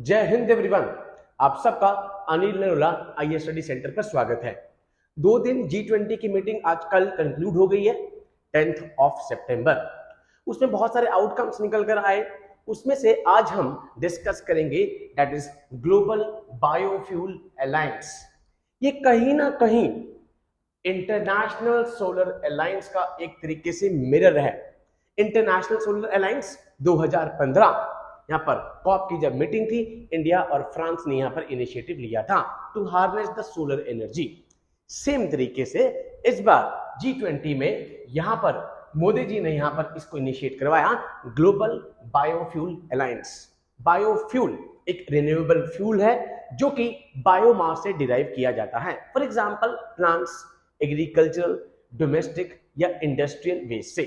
जय हिंद एवरीवन। आप सबका अनिल नरोला आईए स्टडी सेंटर पर स्वागत है। 2 दिन G20 की मीटिंग आज कल कंक्लूड हो गई है 10th ऑफ सितंबर। उसमें बहुत सारे आउटकम्स निकल कर आए। उसमें से आज हम डिस्कस करेंगे that is global biofuel alliance. ये कहीं ना कहीं इंटरनेशनल सोलर अलायंस का एक तरीके से मिरर है। इंटरनेशनल सोलर अलायंस 2015 यहाँ पर कॉप की जब मीटिंग थी, इंडिया और फ्रांस ने यहाँ पर इनिशिएटिव लिया था to harness the solar energy. Same तरीके से इस बार G20 में यहाँ पर मोदी जी ने यहाँ पर इसको इनिशिएट करवाया, ग्लोबल बायोफ्यूल अलायंस। बायोफ्यूल एक रिन्यूएबल फ्यूल है जो कि बायोमास से डिराइव किया जाता है। For example plants, agricultural, domestic या इंडस्ट्रियल वेस्ट से,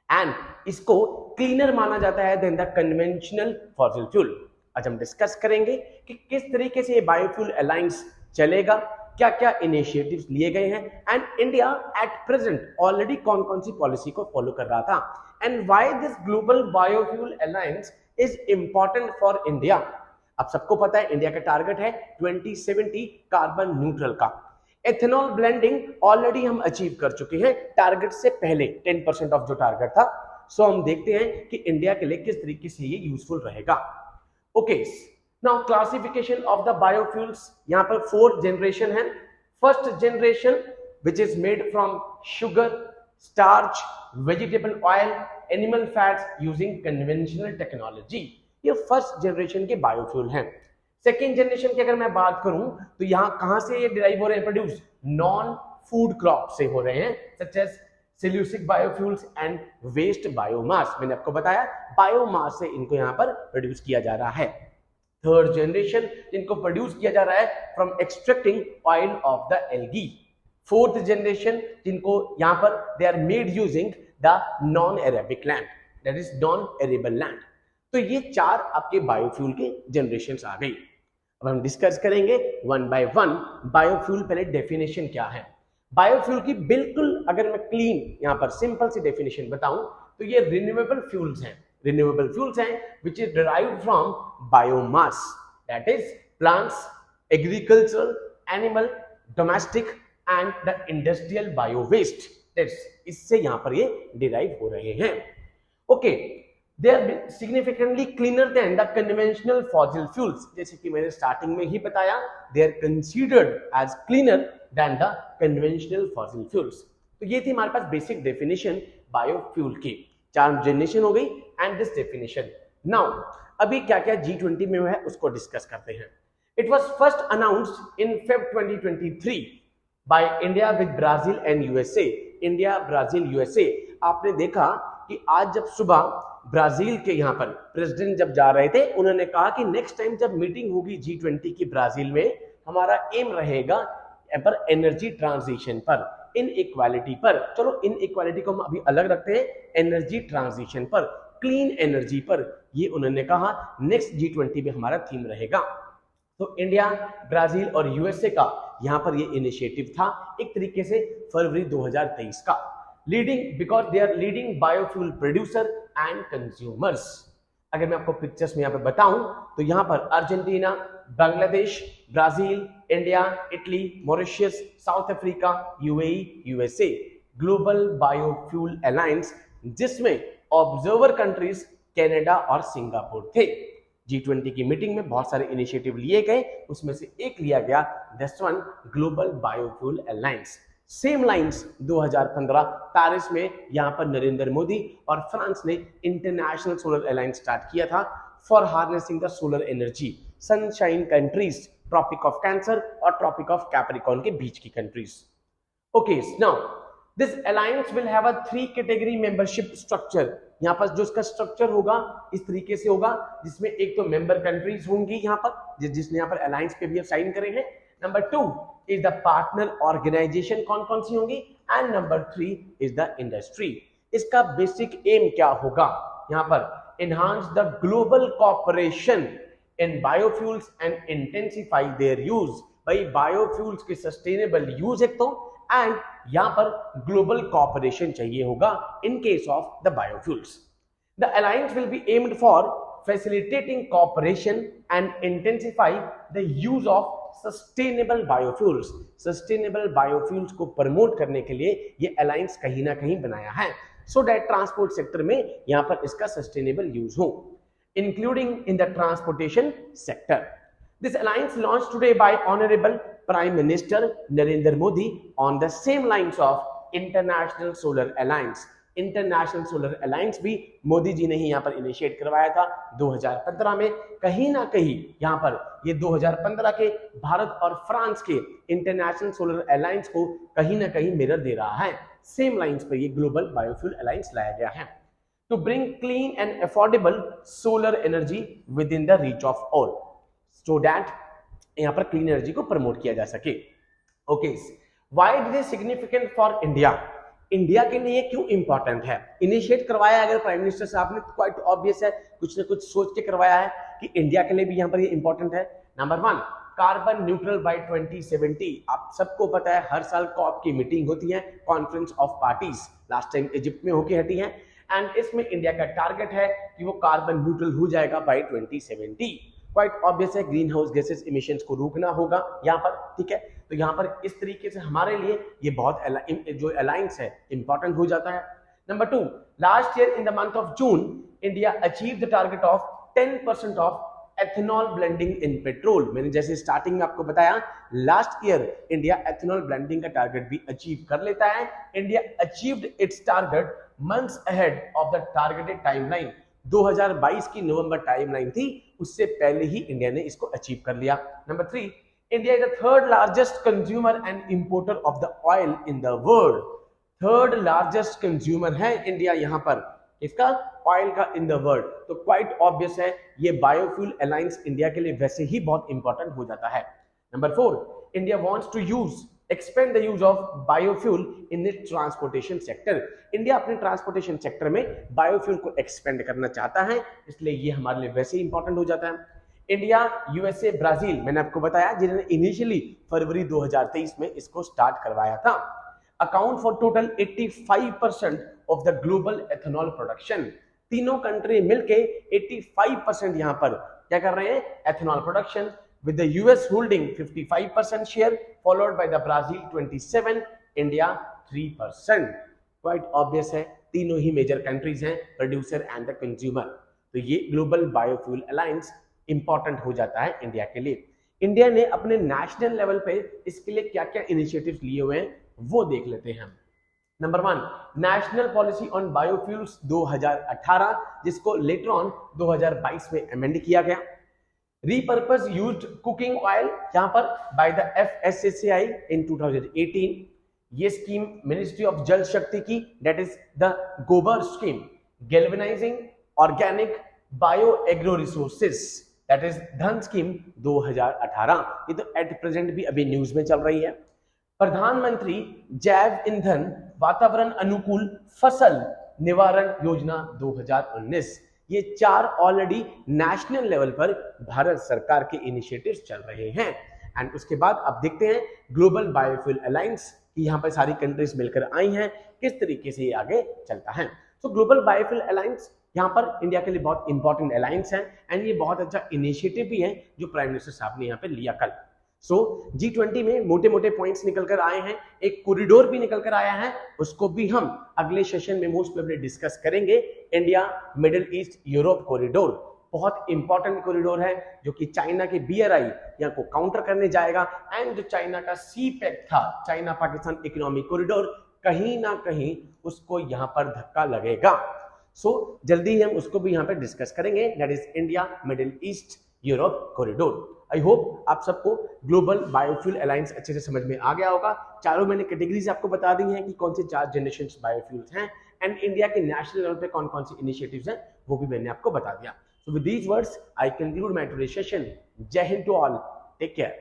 एंड इसको क्लीनर माना जाता है then the conventional fossil fuel. आज हम डिस्कस करेंगे कि किस तरीके से ये बायोफ्यूल अलायंस चलेगा, क्या क्या इनिशिएटिव्स लिए गए हैं, and India at present already कौन कौन सी पॉलिसी को फॉलो कर रहा था, and why this global biofuel alliance is important for India. अब सबको पता है इंडिया का टारगेट है 2070 कार्बन न्यूट्रल का। एथेनॉल ब्लेंडिंग ऑलरेडी हम अचीव कर चुके हैं टारगेट से पहले, 10% ऑफ जो टारगेट था। सो हम देखते हैं कि इंडिया के लिए किस तरीके से ये यूजफुल रहेगा। Okay, now classification of the biofuels. यहाँ पर 4 जनरेशन है। First generation which is made from sugar, starch, vegetable oil, animal fats using conventional technology. ये फर्स्ट जनरेशन के बायोफ्यूल हैं। सेकेंड जनरेशन की अगर मैं बात करूं तो यहां कहां से ये डिराइव हो रहे हैं, प्रोड्यूस नॉन फूड क्रॉप से हो रहे हैं, such as cellulosic biofuels and waste biomass. मैंने आपको बताया बायोमास से इनको यहां पर प्रोड्यूस किया जा रहा है। थर्ड जनरेशन जिनको प्रोड्यूस किया जा रहा है from extracting oil of the algae. Fourth generation जिनको यहां पर they are made using the non Arabic land, that is non arable land. तो ये 4 आपके बायोफ्यूल के जनरेशंस आ गई। अब हम डिस्कस करेंगे वन बाय वन बायोफ्यूल। पहले डेफिनेशन क्या है बायोफ्यूल की, बिल्कुल अगर मैं क्लीन यहां पर सिंपल सी डेफिनेशन बताऊं तो ये रिन्यूएबल फ्यूल्स हैं। रिन्यूएबल फ्यूल्स हैं which is derived from biomass, that is plants, agriculture, animal, domestic and the industrial bio waste. इससे यहां पर ये डिराइव हो रहे हैं। Okay, they are significantly cleaner than the conventional fossil fuels। जैसे कि मैंने स्टार्टिंग में ही बताया, they are considered as cleaner than the conventional fossil fuels। तो ये थी हमारे पास बेसिक डेफिनेशन बायोफ्यूल की। 4 जनरेशन हो गई एंड दिस डेफिनेशन। नाउ अभी क्या क्या G20 में है उसको डिस्कस करते हैं। It was first announced in Feb 2023 by India with Brazil and USA. India, Brazil, USA. आपने देखा कि आज जब सुबह ब्राजील के यहाँ पर प्रेसिडेंट जब जा रहे थे, उन्होंने कहा कि नेक्स्ट टाइम जब मीटिंग होगी G20 की ब्राजील में, हमारा एम रहेगा पर एनर्जी ट्रांजिशन पर, इन इक्वालिटी पर। चलो इन इक्वालिटी को हम अभी अलग रखते हैं, एनर्जी ट्रांजिशन पर, क्लीन एनर्जी पर। ये उन्होंने कहा नेक्स्ट G20 में हमारा थीम रहेगा। तो इंडिया, ब्राजील और यूएसए का यहाँ पर ये इनिशिएटिव था एक तरीके से फरवरी 2023 का। Leading because they are leading biofuel producer and consumers. अगर मैं आपको पिक्चर्स में यहाँ पे बताऊं तो यहाँ पर Argentina, Bangladesh, Brazil, India, Italy, Mauritius, south Africa, UAE, USA. Global biofuel alliance जिसमें ऑब्जर्वर कंट्रीज कनाडा और सिंगापुर थे। G20 की मीटिंग में बहुत सारे इनिशिएटिव लिए गए, उसमें से एक लिया गया this one, global biofuel alliance. Same lines 2015 Paris में यहाँ पर नरेंद्र मोदी और फ्रांस ने इंटरनेशनल सोलर अलायंस स्टार्ट किया था for harnessing the solar energy. Sunshine countries, tropic of Cancer और ट्रॉपिक ऑफ कैप्रिकॉर्न के बीच की countries. Okay, now this alliance will have a 3 category membership structure. यहाँ पर जो इसका स्ट्रक्चर होगा इस तरीके से होगा, जिसमें एक तो मेंबर कंट्रीज होंगी यहाँ पर जिसने यहाँ पर अलायंस पे भी साइन करे हैं। Number 2 is the partner organisation, कौन कौन सी होंगी, and number 3 is the industry. इसका बेसिक एम क्या होगा यहाँ पर, enhance the global cooperation in biofuels and intensify their use. भाई बायोफ्यूल्स के सस्टेनेबल यूज एक तो, एंड यहाँ पर ग्लोबल कॉपरेशन चाहिए होगा in case of the biofuels. The alliance will be aimed for facilitating cooperation and intensify the use of sustainable biofuels. Sustainable biofuels को promote करने के लिए ये अलायंस कहीं ना कहीं बनाया है, सो दैट ट्रांसपोर्ट सेक्टर में यहां पर इसका सस्टेनेबल यूज हो, including in the transportation sector. This alliance launch today bye honourable prime minister Narendra Modi on the same lines of international solar alliance. International solar alliance भी मोदी जी ने ही यहाँ पर इनिशिएट करवाया था 2015 में। कहीं ना कहीं यहाँ पर ये 2015 के भारत और फ्रांस के इंटरनेशनल सोलर अलायंस को कहीं ना कहीं मिरर दे रहा है। सेम लाइंस पर ये ग्लोबल बायोफ्यूल अलायंस लाया गया है to bring clean and affordable solar energy within the reach of all, so that यहाँ पर क्लीन एनर्जी को प्रमोट किया जा सके। Okay, why it is significant for India? India के लिए क्यों इंपॉर्टेंट है? इनिशिएट करवाया अगर प्राइम मिनिस्टर साहब ने, क्वाइट ऑब्वियस है, कुछ ना कुछ सोच के करवाया है कि इंडिया के लिए भी यहाँ पर ये इंपॉर्टेंट है। Number 1, carbon neutral bye 2070। आप सबको पता है हर साल कॉप की मीटिंग होती है, conference of parties, last time Egypt में होके हटी है, एंड इसमें इंडिया का टारगेट है कि वो कार्बन न्यूट्रल हो जाएगा बाय 2070। क्वाइट ऑब्वियस है, ग्रीन हाउस गैसेस इमिशंस को रोकना होगा यहाँ पर, ठीक है। तो यहाँ पर इस तरीके से हमारे लिए ये बहुत जो अलायंस है इंपॉर्टेंट हो जाता है। Number 2, last year in the month of June India achieve the target of 10% of ethanol blending in petrol. मैंने जैसे स्टार्टिंग में आपको बताया, last year India ethanol blending का टारगेट भी अचीव कर लेता है। India achieved it's target months ahead of the targeted timeline. 2022 की नवंबर टाइमलाइन थी, उससे पहले ही इंडिया ने इसको अचीव कर लिया। Number 3, India is the third largest consumer and importer of the oil in the world. Third largest consumer है India यहाँ पर इसका ऑयल का इन द वर्ल्ड। तो क्वाइट ऑब्वियस है ये बायोफ्यूल अलायंस इंडिया के लिए वैसे ही बहुत इंपॉर्टेंट हो जाता है। Number 4, India wants to expand the use of biofuel in its transportation sector. India अपने ट्रांसपोर्टेशन सेक्टर में बायोफ्यूल को एक्सपेंड करना चाहता है, इसलिए ये हमारे लिए वैसे ही इंपॉर्टेंट हो जाता है। इंडिया, यूएसए, ब्राजील, मैंने आपको बताया जिन्होंने इनिशियली फरवरी 2023 में इसको स्टार्ट करवाया था, account for total 85% of the global ethanol production. तीनों कंट्री मिलके 85% यहाँ पर क्या कर रहे हैं, ethanol production, with the US holding 55% share, followed by the Brazil 27, India 3%. Quite obvious है, तीनों ही मेजर कंट्रीज हैं, प्रोड्यूसर एंड द कंज्यूमर। तो ये ग्लोबल बायोफ्यूल अलायंस इंपॉर्टेंट हो जाता है इंडिया के लिए। इंडिया ने अपने नेशनल लेवल पे इसके लिए क्या क्या इनिशिएटिव्स लिए हुए हैं वो देख लेते हैं हम। Number 1, national policy on biofuels 2018, जिसको लेटर ऑन 2022 में अमेंड किया गया। Repurpose used cooking oil यहाँ पर by the FSSAI in 2018। ये स्कीम मिनिस्ट्री ऑफ जल शक्ति की, that is the गोबर scheme, galvanizing organic bio agro resources, that is धन स्कीम 2018। ये तो एट प्रेजेंट भी अभी न्यूज में चल रही है। प्रधानमंत्री जैव ईंधन वातावरण अनुकूल फसल निवारण योजना 2019। ये 4 ऑलरेडी नेशनल लेवल पर भारत सरकार के इनिशिएटिव्स चल रहे हैं। एंड उसके बाद अब देखते हैं ग्लोबल बायोफ्यूल अलायंस की यहाँ पर सारी कंट्रीज मिलकर आई हैं, किस तरीके से ये आगे चलता है। तो ग्लोबल बायोफ्यूल अलायंस यहाँ पर इंडिया के लिए बहुत इंपॉर्टेंट अलायंस है, एंड ये बहुत अच्छा इनिशिएटिव भी है जो प्राइम मिनिस्टर साहब ने यहाँ पे लिया कल। सो G20 में मोटे मोटे पॉइंट्स निकल कर आए हैं, एक कॉरिडोर भी निकल कर आया है, उसको भी हम अगले सेशन में मोस्ट प्रोबेबली डिस्कस करेंगे। India middle east Europe corridor बहुत इंपॉर्टेंट कॉरिडोर है, जो कि चाइना के BRI यहाँ को काउंटर करने जाएगा, एंड जो चाइना का CPEC था, चाइना पाकिस्तान इकोनॉमिक कॉरिडोर, कहीं ना कहीं उसको यहाँ पर धक्का लगेगा। सो जल्दी ही हम उसको भी यहाँ पे डिस्कस करेंगे, that is India middle east Europe corridor. I hope आप सबको ग्लोबल बायोफ्यूल अलायंस अच्छे से समझ में आ गया होगा। चारों मैंने कैटेगरीज आपको बता दी हैं कि कौन से 4 जनरेशन बायोफ्यूल्स हैं, एंड इंडिया के नेशनल लेवल पे कौन कौन से इनिशिएटिव्स हैं वो भी मैंने आपको बता दिया। So with these words I conclude my today session. Jai Hind to all, take care.